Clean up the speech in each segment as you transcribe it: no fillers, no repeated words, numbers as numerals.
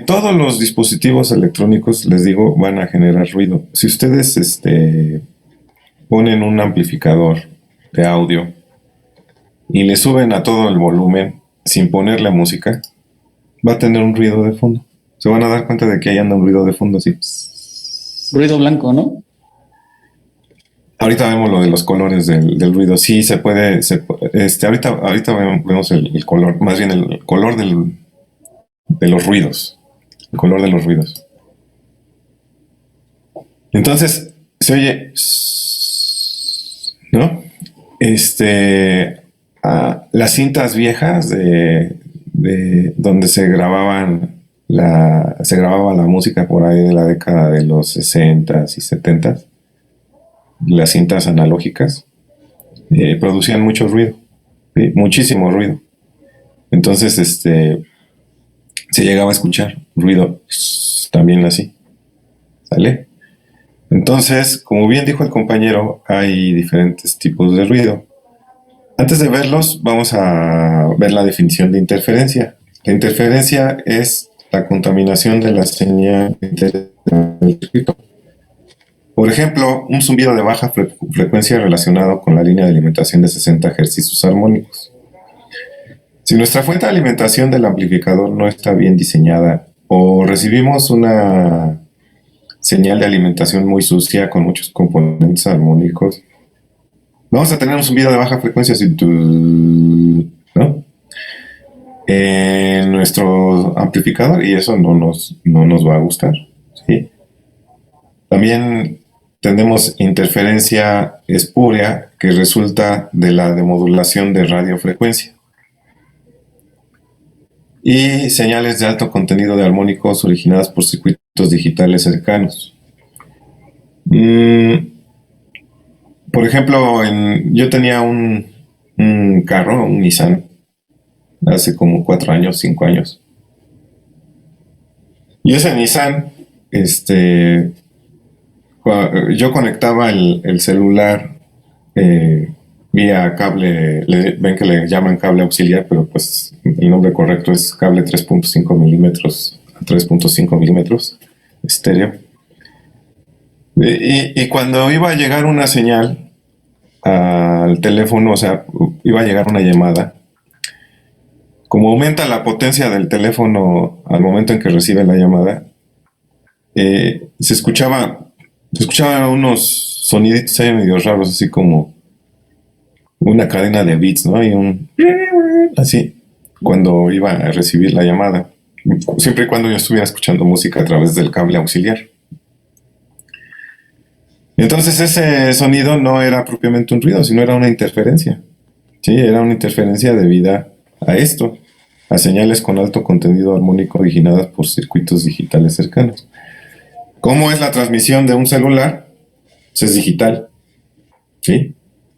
Todos los dispositivos electrónicos, les digo, van a generar ruido. Si ustedes ponen un amplificador de audio y le suben a todo el volumen sin ponerle música, va a tener un ruido de fondo. Se van a dar cuenta de que ahí anda un ruido de fondo así. Ruido blanco, ¿no? Ahorita vemos lo de los colores del ruido. Sí, se puede. Ahorita vemos el color, más bien el color de los ruidos. El color de los ruidos. Entonces, se oye. ¿No? Las cintas viejas de donde se grababa la música por ahí de la década de los 60s y 70s, las cintas analógicas, producían mucho ruido, ¿sí? Muchísimo ruido. Entonces, se llegaba a escuchar ruido también así, ¿sale? Entonces, como bien dijo el compañero, hay diferentes tipos de ruido. Antes de verlos, vamos a ver la definición de interferencia. La interferencia es la contaminación de la señal del circuito. Por ejemplo, un zumbido de baja frecuencia relacionado con la línea de alimentación de 60 Hz y sus armónicos. Si nuestra fuente de alimentación del amplificador no está bien diseñada o recibimos una señal de alimentación muy sucia con muchos componentes armónicos, vamos a tener un zumbido de baja frecuencia, así, ¿no? En nuestro amplificador, y eso no nos va a gustar, ¿sí? También tenemos interferencia espúrea, que resulta de la demodulación de radiofrecuencia, y señales de alto contenido de armónicos originadas por circuitos digitales cercanos. Por ejemplo, yo tenía un carro, un Nissan, hace como 4 años, 5 años. Y ese Nissan, yo conectaba el celular vía cable, ven que le llaman cable auxiliar, pero pues el nombre correcto es cable 3.5 milímetros a 3.5 milímetros estéreo. Y cuando iba a llegar una señal al teléfono, o sea, iba a llegar una llamada, como aumenta la potencia del teléfono al momento en que recibe la llamada, se escuchaba unos soniditos ahí medio raros, así como una cadena de beats, ¿no? Y así, cuando iba a recibir la llamada, siempre y cuando yo estuviera escuchando música a través del cable auxiliar. Entonces ese sonido no era propiamente un ruido, sino era una interferencia. Sí, era una interferencia debida a esto, a señales con alto contenido armónico originadas por circuitos digitales cercanos. ¿Cómo es la transmisión de un celular? Pues es digital, ¿sí?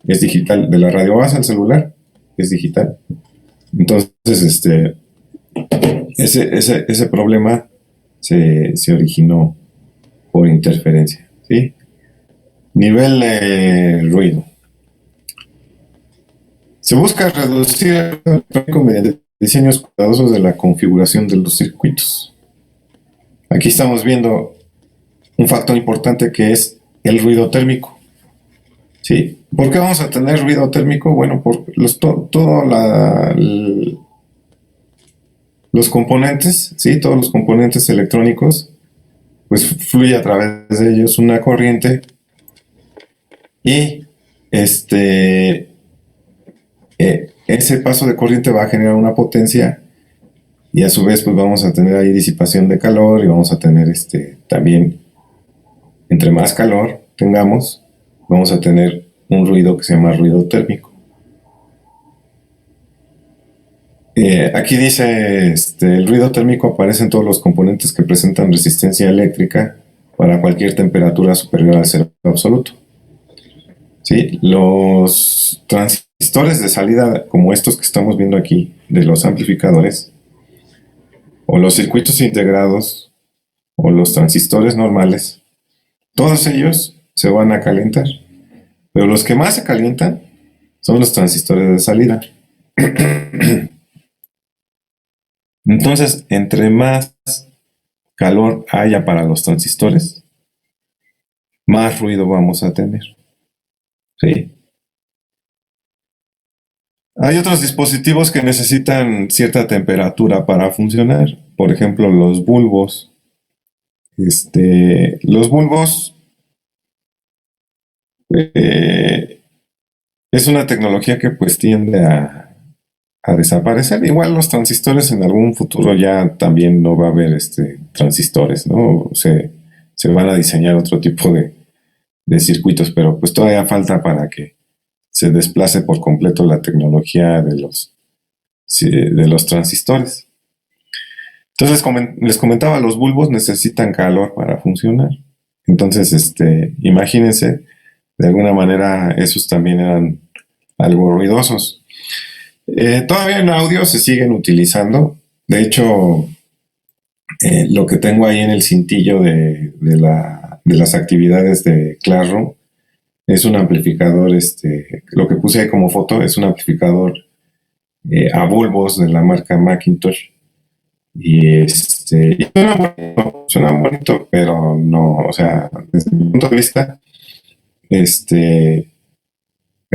Es digital. De la radio base al celular, es digital. Entonces, ese problema se originó por interferencia, ¿sí? Nivel de ruido. Se busca reducir el tráfico mediante diseños cuidadosos de la configuración de los circuitos. Aquí estamos viendo un factor importante que es el ruido térmico. ¿Sí? ¿Por qué vamos a tener ruido térmico? Bueno, por los componentes, ¿sí? Todos los componentes electrónicos, pues fluye a través de ellos una corriente y ese paso de corriente va a generar una potencia y a su vez pues vamos a tener ahí disipación de calor y vamos a tener también, entre más calor tengamos, vamos a tener un ruido que se llama ruido térmico. Aquí dice, el ruido térmico aparece en todos los componentes que presentan resistencia eléctrica para cualquier temperatura superior al cero absoluto. ¿Sí? Los transistores de salida, como estos que estamos viendo aquí, de los amplificadores, o los circuitos integrados, o los transistores normales, todos ellos se van a calentar. Pero los que más se calientan son los transistores de salida. Entonces, entre más calor haya para los transistores, más ruido vamos a tener. ¿Sí? Hay otros dispositivos que necesitan cierta temperatura para funcionar. Por ejemplo, los bulbos. Los bulbos eh, es una tecnología que pues tiende a desaparecer. Igual los transistores en algún futuro ya también no va a haber transistores, ¿no? Se van a diseñar otro tipo de circuitos, pero pues todavía falta para que se desplace por completo la tecnología de los transistores. Entonces, les comentaba, los bulbos necesitan calor para funcionar. Entonces, imagínense, de alguna manera esos también eran algo ruidosos. Todavía en audio se siguen utilizando. De hecho, lo que tengo ahí en el cintillo de las actividades de Classroom es un amplificador, lo que puse ahí como foto es un amplificador a bulbos de la marca Macintosh. Y suena bonito, pero no, o sea, desde mi punto de vista, el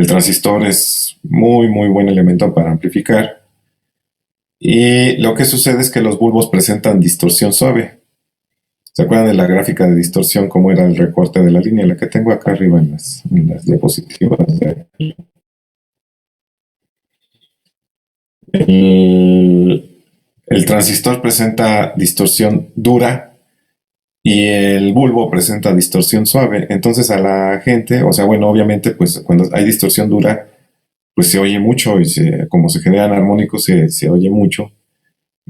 transistor es muy, muy buen elemento para amplificar. Y lo que sucede es que los bulbos presentan distorsión suave. ¿Se acuerdan de la gráfica de distorsión? ¿Cómo era el recorte de la línea? La que tengo acá arriba en las diapositivas. El transistor presenta distorsión dura y el bulbo presenta distorsión suave. Entonces a la gente, o sea, bueno, obviamente, pues cuando hay distorsión dura, pues se oye mucho y como se generan armónicos, se oye mucho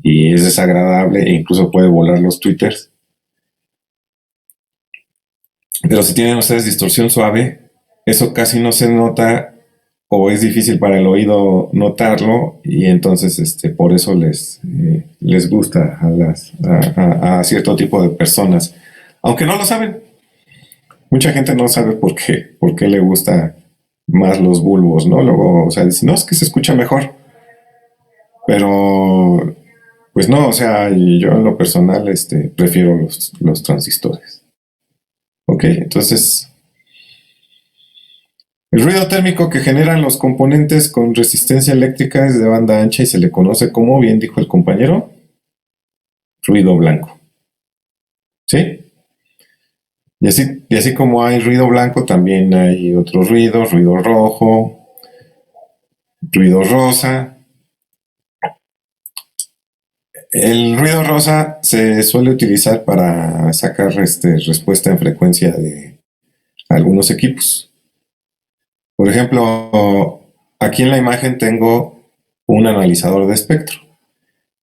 y es desagradable e incluso puede volar los tweeters. Pero si tienen ustedes distorsión suave, eso casi no se nota o es difícil para el oído notarlo y entonces por eso les gusta a cierto tipo de personas. Aunque no lo saben. Mucha gente no sabe por qué le gusta más los bulbos, ¿no? Luego, o sea, dicen, no, es que se escucha mejor. Pero, pues no, o sea, yo en lo personal prefiero los transistores. Ok, entonces, el ruido térmico que generan los componentes con resistencia eléctrica es de banda ancha y se le conoce como, bien dijo el compañero, ruido blanco. ¿Sí? Y así como hay ruido blanco, también hay otro ruido rojo, ruido rosa. El ruido rosa se suele utilizar para sacar respuesta en frecuencia de algunos equipos. Por ejemplo, aquí en la imagen tengo un analizador de espectro.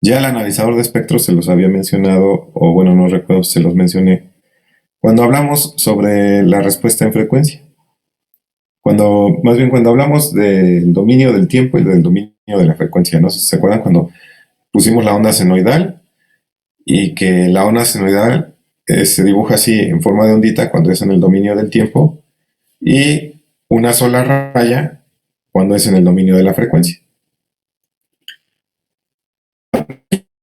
Ya el analizador de espectro se los había mencionado, o bueno, no recuerdo si se los mencioné, cuando hablamos sobre la respuesta en frecuencia. Más bien cuando hablamos del dominio del tiempo y del dominio de la frecuencia. No sé si se acuerdan cuando pusimos la onda senoidal y que la onda senoidal se dibuja así en forma de ondita cuando es en el dominio del tiempo y una sola raya cuando es en el dominio de la frecuencia.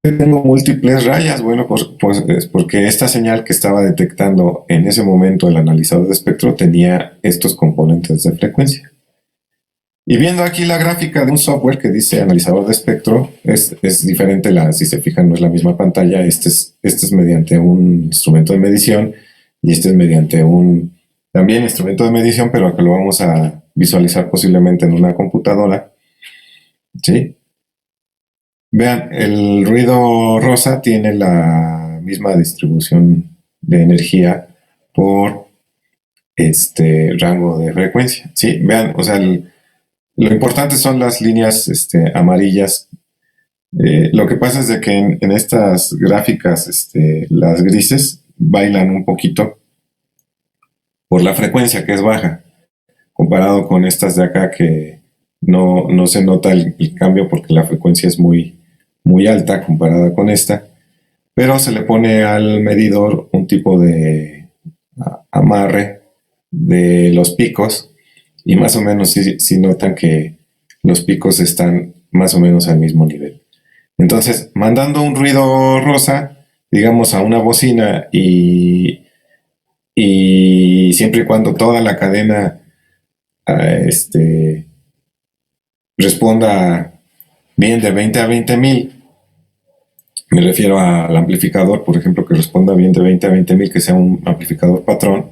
Tengo múltiples rayas, bueno, pues es porque esta señal que estaba detectando en ese momento el analizador de espectro tenía estos componentes de frecuencia. Y viendo aquí la gráfica de un software que dice analizador de espectro, es diferente, si se fijan, no es la misma pantalla. Este es mediante un instrumento de medición y este es mediante un también instrumento de medición, pero que lo vamos a visualizar posiblemente en una computadora. ¿Sí? Vean, el ruido rosa tiene la misma distribución de energía por rango de frecuencia. ¿Sí? Vean, o sea, lo importante son las líneas amarillas. Lo que pasa es de que en estas gráficas las grises bailan un poquito por la frecuencia que es baja, comparado con estas de acá que no se nota el cambio porque la frecuencia es muy, muy alta comparada con esta, pero se le pone al medidor un tipo de amarre de los picos y más o menos sí notan que los picos están más o menos al mismo nivel. Entonces, mandando un ruido rosa, digamos, a una bocina y siempre y cuando toda la cadena responda bien de 20 a 20,000, me refiero al amplificador, por ejemplo, que responda bien de 20 a 20,000, que sea un amplificador patrón.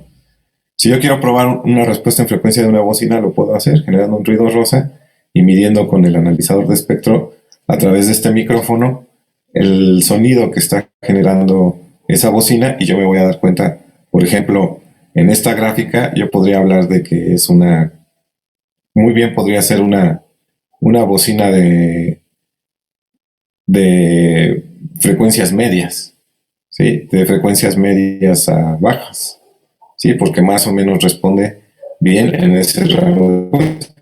Si yo quiero probar una respuesta en frecuencia de una bocina, lo puedo hacer generando un ruido rosa y midiendo con el analizador de espectro a través de este micrófono el sonido que está generando esa bocina, y yo me voy a dar cuenta, por ejemplo, en esta gráfica yo podría hablar de que es muy bien podría ser una bocina de frecuencias medias, ¿sí? De frecuencias medias a bajas, ¿sí? Porque más o menos responde bien en ese rango de frecuencias.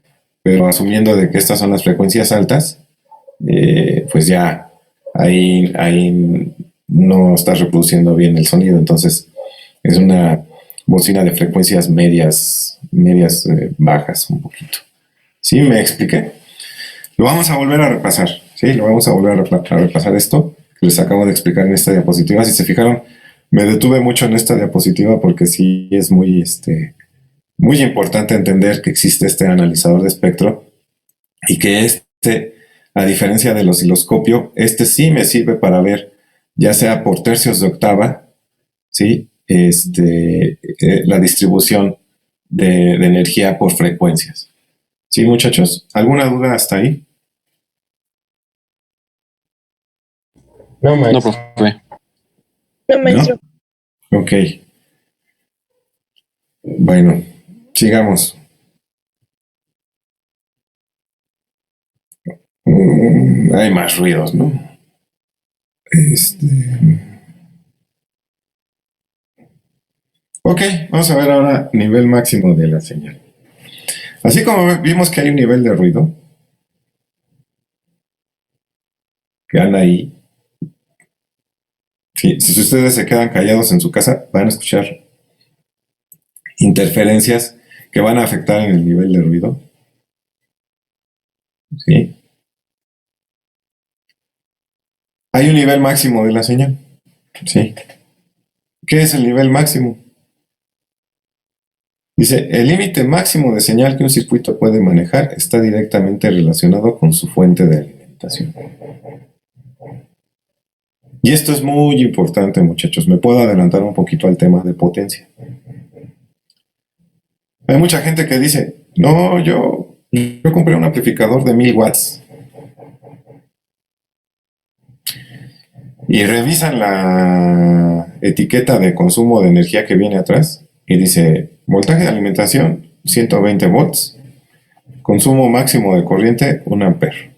Pero asumiendo de que estas son las frecuencias altas, pues ya ahí no está reproduciendo bien el sonido. Entonces es una bocina de frecuencias medias bajas un poquito. ¿Sí? ¿Me expliqué? Lo vamos a volver a repasar. ¿Sí? Lo vamos a volver a repasar esto que les acabo de explicar en esta diapositiva. Si se fijaron, me detuve mucho en esta diapositiva porque sí es muy importante entender que existe este analizador de espectro y que a diferencia del osciloscopio, sí me sirve para ver, ya sea por tercios de octava, ¿sí? La distribución de energía por frecuencias. ¿Sí, muchachos? ¿Alguna duda hasta ahí? No, No, maestro. profe. No, maestro. ¿No? Ok. Bueno, sigamos. Hay más ruidos, ¿no? Ok, vamos a ver ahora nivel máximo de la señal. Así como vimos que hay un nivel de ruido que anda ahí, si ustedes se quedan callados en su casa, van a escuchar interferencias que van a afectar en el nivel de ruido. ¿Sí? Hay un nivel máximo de la señal. ¿Sí? ¿Qué es el nivel máximo? Dice, el límite máximo de señal que un circuito puede manejar está directamente relacionado con su fuente de alimentación. Y esto es muy importante, muchachos. Me puedo adelantar un poquito al tema de potencia. Hay mucha gente que dice, no, yo compré un amplificador de 1000 watts. Y revisan la etiqueta de consumo de energía que viene atrás y dice, voltaje de alimentación, 120 volts, consumo máximo de corriente, 1 ampere.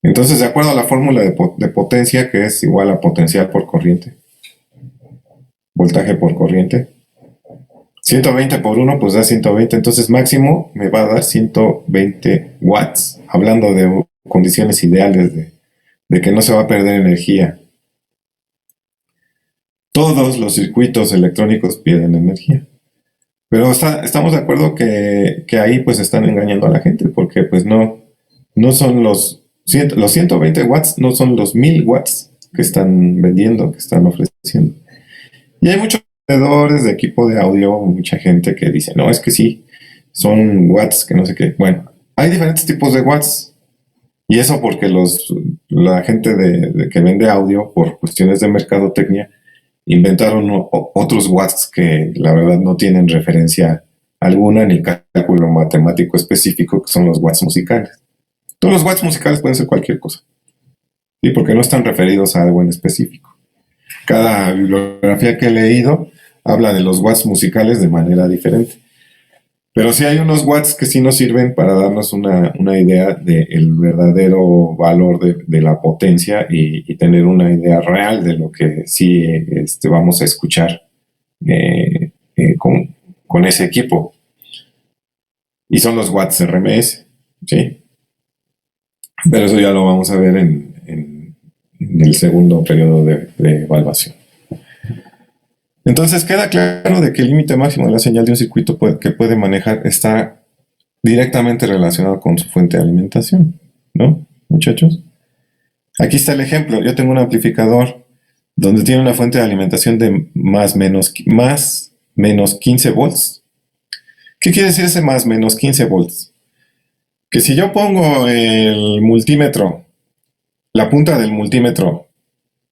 Entonces, de acuerdo a la fórmula de potencia, que es igual a potencial por corriente, voltaje por corriente, 120 por 1, pues da 120. Entonces, máximo me va a dar 120 watts, hablando de condiciones ideales de que no se va a perder energía. Todos los circuitos electrónicos pierden energía. Pero estamos de acuerdo que ahí pues están engañando a la gente, porque pues no son los 120 watts, no son los 1000 watts que están vendiendo, que están ofreciendo. Y hay muchos vendedores de equipo de audio, mucha gente que dice, no, es que sí, son watts, que no sé qué. Bueno, hay diferentes tipos de watts. Y eso porque la gente que vende audio, por cuestiones de mercadotecnia, inventaron otros watts que la verdad no tienen referencia alguna ni cálculo matemático específico, que son los watts musicales. Todos los watts musicales pueden ser cualquier cosa, ¿sí? Porque no están referidos a algo en específico. Cada bibliografía que he leído habla de los watts musicales de manera diferente. Pero sí hay unos watts que sí nos sirven para darnos una idea del verdadero valor de la potencia y tener una idea real de lo que sí vamos a escuchar con ese equipo. Y son los watts RMS, ¿sí? Pero eso ya lo vamos a ver en el segundo periodo de evaluación. Entonces queda claro de que el límite máximo de la señal de un circuito que puede manejar está directamente relacionado con su fuente de alimentación, ¿no, muchachos? Aquí está el ejemplo. Yo tengo un amplificador donde tiene una fuente de alimentación de más menos 15 volts. ¿Qué quiere decir ese más menos 15 volts? Que si yo pongo el multímetro, la punta del multímetro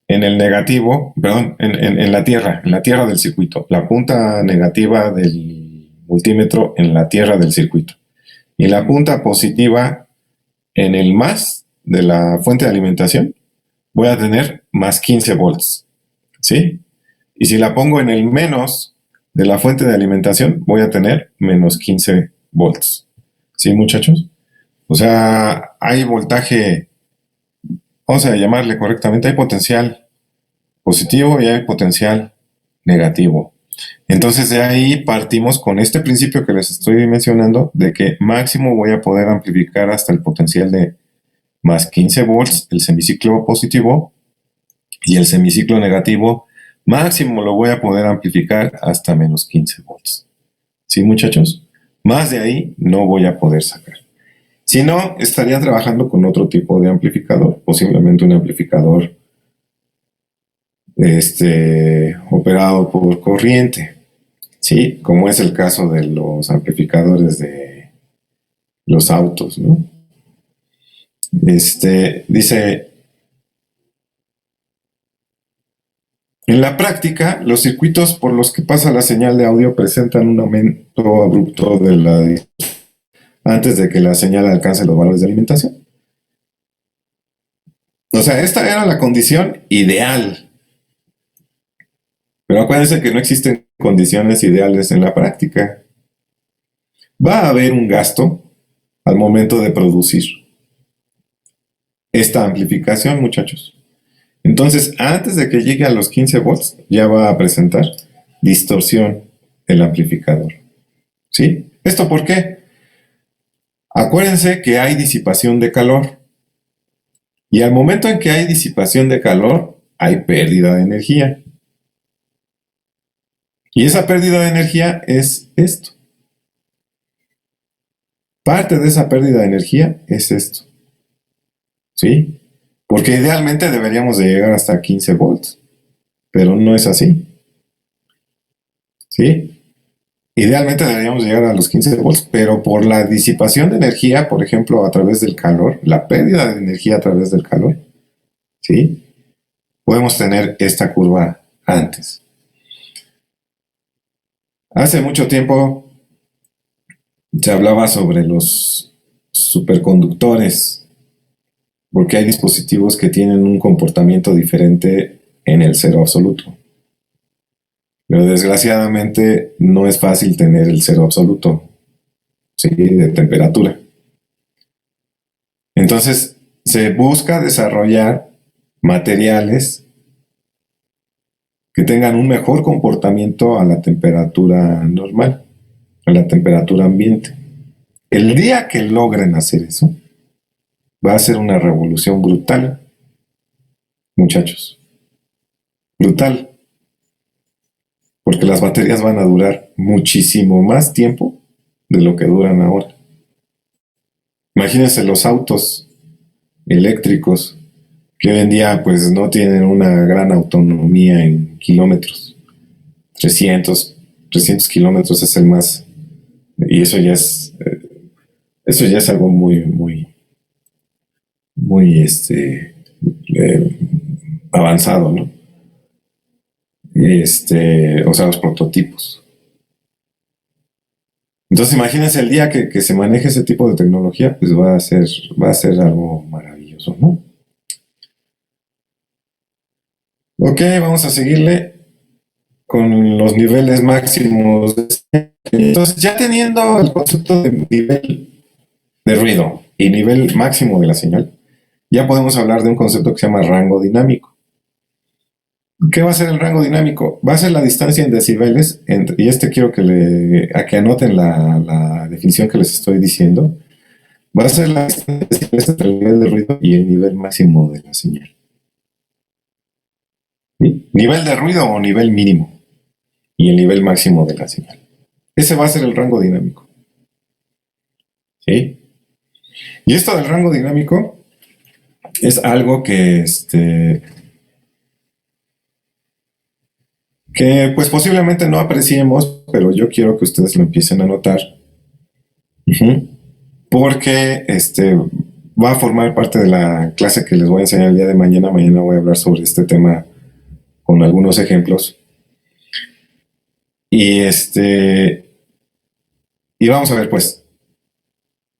en el negativo, perdón, en la tierra del circuito, la punta negativa del multímetro en la tierra del circuito y la punta positiva en el más de la fuente de alimentación, voy a tener más 15 volts, ¿sí? Y si la pongo en el menos de la fuente de alimentación, voy a tener menos 15 volts, ¿sí, muchachos? O sea, hay voltaje, vamos a llamarle correctamente, hay potencial positivo y hay potencial negativo. Entonces de ahí partimos con este principio que les estoy mencionando, de que máximo voy a poder amplificar hasta el potencial de más 15 volts, el semiciclo positivo, y el semiciclo negativo máximo lo voy a poder amplificar hasta menos 15 volts. ¿Sí, muchachos? Más de ahí no voy a poder sacar. Si no, estaría trabajando con otro tipo de amplificador, posiblemente un amplificador operado por corriente, ¿sí? Como es el caso de los amplificadores de los autos, ¿no? Dice, en la práctica, los circuitos por los que pasa la señal de audio presentan un aumento abrupto de la antes de que la señal alcance los valores de alimentación. O sea, esta era la condición ideal. Pero acuérdense que no existen condiciones ideales en la práctica. Va a haber un gasto al momento de producir esta amplificación, muchachos. Entonces, antes de que llegue a los 15 volts, ya va a presentar distorsión el amplificador. ¿Sí? ¿Esto por qué? Acuérdense que hay disipación de calor. Y al momento en que hay disipación de calor, hay pérdida de energía. Y esa pérdida de energía es esto. Parte de esa pérdida de energía es esto. ¿Sí? Porque idealmente deberíamos de llegar hasta 15 volts. Pero no es así. ¿Sí? Idealmente deberíamos llegar a los 15 volts, pero por la disipación de energía, por ejemplo, a través del calor, la pérdida de energía a través del calor, ¿sí? Podemos tener esta curva antes. Hace mucho tiempo se hablaba sobre los superconductores, porque hay dispositivos que tienen un comportamiento diferente en el cero absoluto. Pero desgraciadamente no es fácil tener el cero absoluto, ¿sí? De temperatura. Entonces se busca desarrollar materiales que tengan un mejor comportamiento a la temperatura normal, a la temperatura ambiente. El día que logren hacer eso, va a ser una revolución brutal, muchachos. Brutal. Porque las baterías van a durar muchísimo más tiempo de lo que duran ahora. Imagínense los autos eléctricos que hoy en día pues no tienen una gran autonomía en kilómetros. 300 kilómetros es el más. Y eso ya es algo muy avanzado, ¿no? O sea, los prototipos. Entonces, imagínense el día que se maneje ese tipo de tecnología, pues va a ser algo maravilloso, ¿no? Ok, vamos a seguirle con los niveles máximos. Entonces, ya teniendo el concepto de nivel de ruido y nivel máximo de la señal, ya podemos hablar de un concepto que se llama rango dinámico. ¿Qué va a ser el rango dinámico? Va a ser la distancia en decibeles, y quiero que anoten la definición que les estoy diciendo. Va a ser la distancia en decibeles entre el nivel de ruido y el nivel máximo de la señal. ¿Sí? Nivel de ruido o nivel mínimo y el nivel máximo de la señal. Ese va a ser el rango dinámico. ¿Sí? Y esto del rango dinámico es algo que pues posiblemente no apreciemos, pero yo quiero que ustedes lo empiecen a notar. Ujú. Porque va a formar parte de la clase que les voy a enseñar el día de mañana. Mañana voy a hablar sobre este tema con algunos ejemplos. Y y vamos a ver, pues,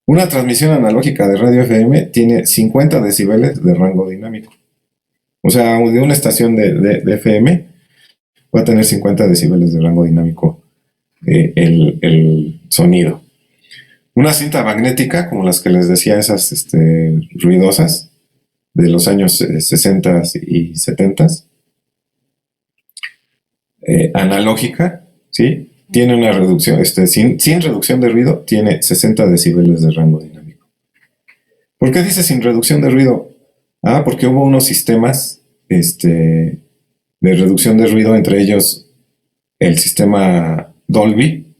una transmisión analógica de radio FM tiene 50 decibeles de rango dinámico. O sea, de una estación de FM va a tener 50 decibeles de rango dinámico el sonido. Una cinta magnética, como las que les decía, esas ruidosas de los años 60 y 70, analógica, ¿sí? Tiene una reducción, sin reducción de ruido, tiene 60 decibeles de rango dinámico. ¿Por qué dice sin reducción de ruido? Ah, porque hubo unos sistemas de reducción de ruido, entre ellos el sistema Dolby,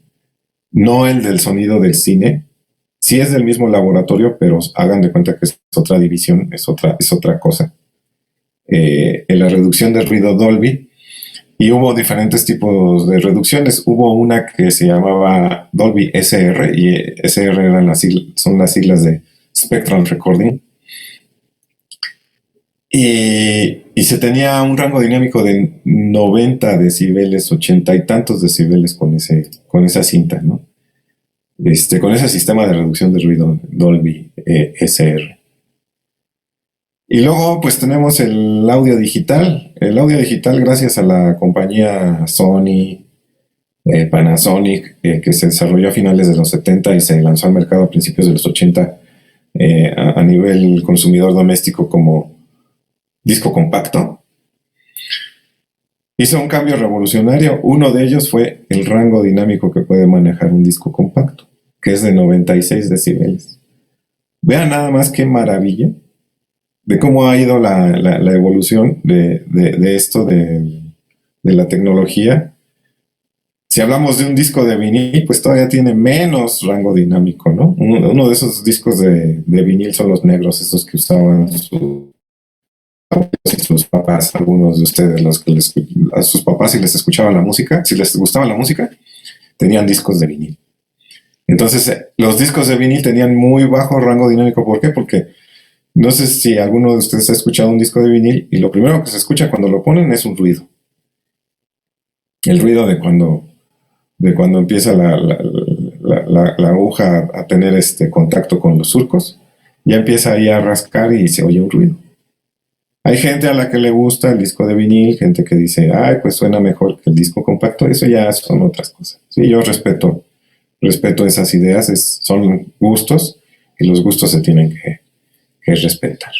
no el del sonido del cine. Sí es del mismo laboratorio, pero hagan de cuenta que es otra división, es otra cosa. La reducción de ruido Dolby. Y hubo diferentes tipos de reducciones. Hubo una que se llamaba Dolby SR, y SR son las siglas de Spectral Recording. Y se tenía un rango dinámico de 90 decibeles, 80 y tantos decibeles con esa cinta, ¿no? Con ese sistema de reducción de ruido Dolby SR. Y luego pues tenemos el audio digital. El audio digital, gracias a la compañía Sony, Panasonic, que se desarrolló a finales de los 70 y se lanzó al mercado a principios de los 80 a nivel consumidor doméstico como disco compacto. Hizo un cambio revolucionario. Uno de ellos fue el rango dinámico que puede manejar un disco compacto, que es de 96 decibeles. Vean nada más qué maravilla de cómo ha ido la evolución de esto de la tecnología. Si hablamos de un disco de vinil, pues todavía tiene menos rango dinámico, ¿no? Uno de esos discos de vinil son los negros, esos que usaban sus papás, algunos de ustedes, a sus papás, si les escuchaban la música, si les gustaba la música, tenían discos de vinil. Entonces, los discos de vinil tenían muy bajo rango dinámico. ¿Por qué? Porque no sé si alguno de ustedes ha escuchado un disco de vinil y lo primero que se escucha cuando lo ponen es un ruido. El ruido de cuando empieza la aguja a tener contacto con los surcos, ya empieza ahí a rascar y se oye un ruido. Hay gente a la que le gusta el disco de vinil, gente que dice, ay, pues suena mejor que el disco compacto. Eso ya son otras cosas. Sí, yo respeto esas ideas, son gustos y los gustos se tienen que respetar.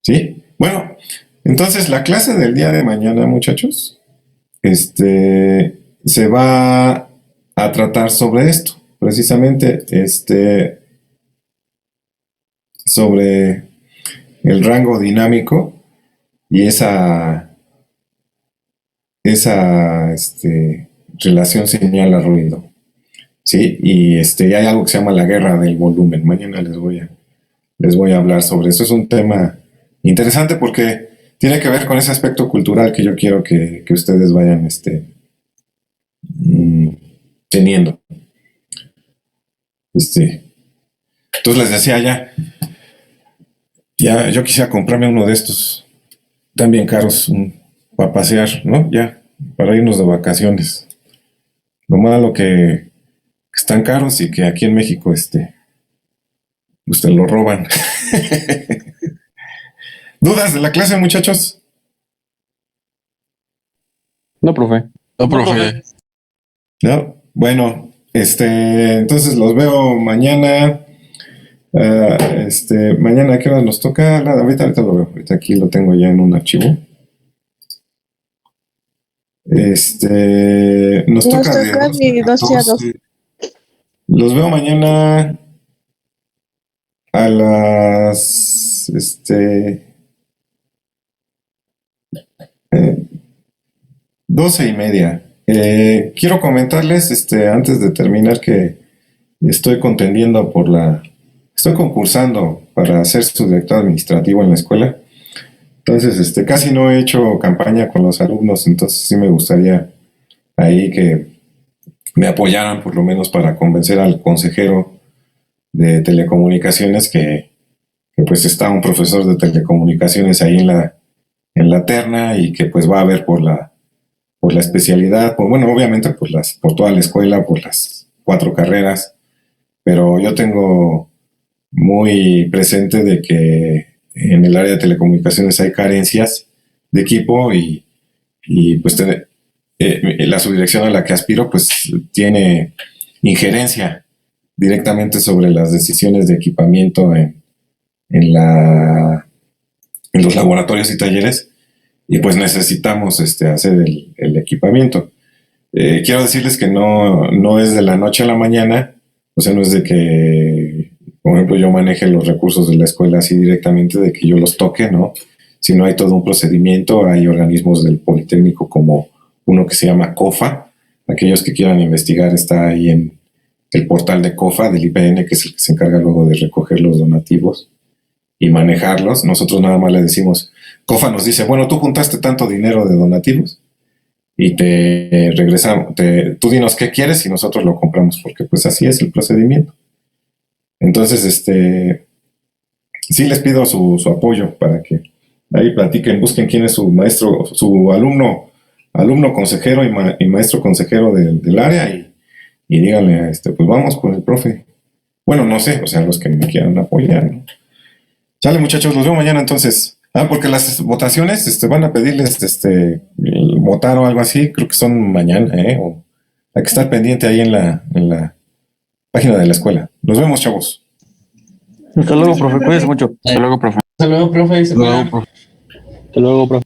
¿Sí? Bueno, entonces la clase del día de mañana, muchachos, se va a tratar sobre esto, precisamente, sobre el rango dinámico y esa relación señal a ruido. ¿Sí? Y hay algo que se llama la guerra del volumen. Mañana les voy a hablar sobre eso. Es un tema interesante porque tiene que ver con ese aspecto cultural que yo quiero que ustedes vayan teniendo. Entonces les decía ya yo quisiera comprarme uno de estos tan bien caros para pasear, ¿no? Ya, para irnos de vacaciones. Lo malo que están caros y que aquí en México pues te lo roban. ¿Dudas de la clase, muchachos? No, profe. No, profe. No. Bueno, entonces los veo mañana. Mañana, ¿a qué hora nos toca? Ahorita lo veo. Ahorita aquí lo tengo ya en un archivo. Nos toca de 12 a 2. Los veo mañana a las 12:30. Quiero comentarles, antes de terminar, que estoy concursando para ser su director administrativo en la escuela. Entonces, casi no he hecho campaña con los alumnos, entonces sí me gustaría ahí que me apoyaran por lo menos para convencer al consejero de telecomunicaciones que pues está un profesor de telecomunicaciones ahí en la terna y que pues va a ver por la especialidad, bueno, obviamente por toda la escuela, por las 4 carreras, pero yo tengo muy presente de que en el área de telecomunicaciones hay carencias de equipo y pues la subdirección a la que aspiro pues tiene injerencia directamente sobre las decisiones de equipamiento en los laboratorios y talleres y pues necesitamos hacer el equipamiento. Quiero decirles que no es de la noche a la mañana, o sea, no es de que, por ejemplo, yo maneje los recursos de la escuela así directamente, de que yo los toque, ¿no? Sino hay todo un procedimiento, hay organismos del Politécnico como uno que se llama COFA, aquellos que quieran investigar está ahí en el portal de COFA, del IPN, que es el que se encarga luego de recoger los donativos y manejarlos. Nosotros nada más le decimos, COFA nos dice, bueno, tú juntaste tanto dinero de donativos y te regresamos, tú dinos qué quieres y nosotros lo compramos, porque pues así es el procedimiento. Entonces, sí les pido su apoyo para que ahí platiquen, busquen quién es su maestro, su alumno consejero y maestro consejero del área y díganle, pues vamos con el profe. Bueno, no sé, o sea, los que me quieran apoyar, ¿no? Sale, muchachos, los veo mañana entonces. Porque las votaciones van a pedirles votar o algo así, creo que son mañana, o hay que estar pendiente ahí en la página de la escuela. Nos vemos, chavos. Hasta luego, profe. Cuídese mucho. Hasta luego, profe. Hasta luego, profe. Hasta luego, profe. Hasta luego, profe.